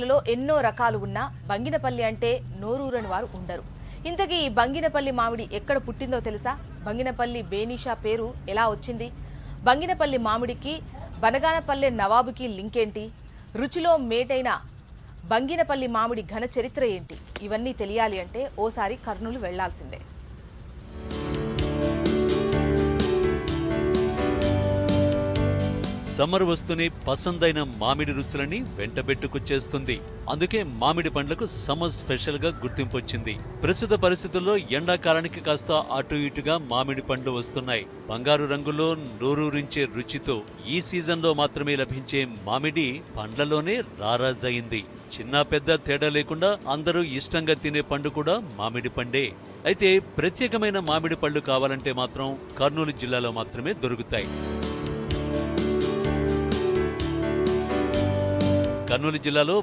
లో ఎన్నో రకాలు ఉన్నా బంగినపల్లి అంటే నోరూరని వారు ఉండరు. ఇంతకీ ఈ బంగినపల్లి మామిడి ఎక్కడ పుట్టిందో తెలుసా? బంగినపల్లి బేనిషా పేరు ఎలా వచ్చింది? బంగినపల్లి మామిడికి బనగానపల్లె నవాబుకి లింక్ ఏంటి? రుచిలో మేటైన బంగినపల్లి మామిడి ఘన చరిత్ర ఏంటి? ఇవన్నీ తెలియాలి అంటే ఓసారి కర్నూలు వెళ్లాల్సిందే. సమ్మర్ వస్తూనే పసందైన మామిడి రుచులని వెంటబెట్టుకొచ్చేస్తుంది. అందుకే మామిడి పండ్లకు సమ్మర్ స్పెషల్ గా గుర్తింపు వచ్చింది. ప్రస్తుత పరిస్థితుల్లో ఎండాకాలానికి కాస్త అటు ఇటుగా మామిడి పండ్లు వస్తున్నాయి. బంగారు రంగులో నోరూరించే రుచితో ఈ సీజన్లో మాత్రమే లభించే మామిడి పండ్లలోనే రారాజయింది. చిన్న పెద్ద తేడా లేకుండా అందరూ ఇష్టంగా తినే పండు కూడా మామిడి పండే. అయితే ప్రత్యేకమైన మామిడి పళ్ళు కావాలంటే మాత్రం కర్నూలు జిల్లాలో మాత్రమే దొరుకుతాయి. కర్నూలు జిల్లాలో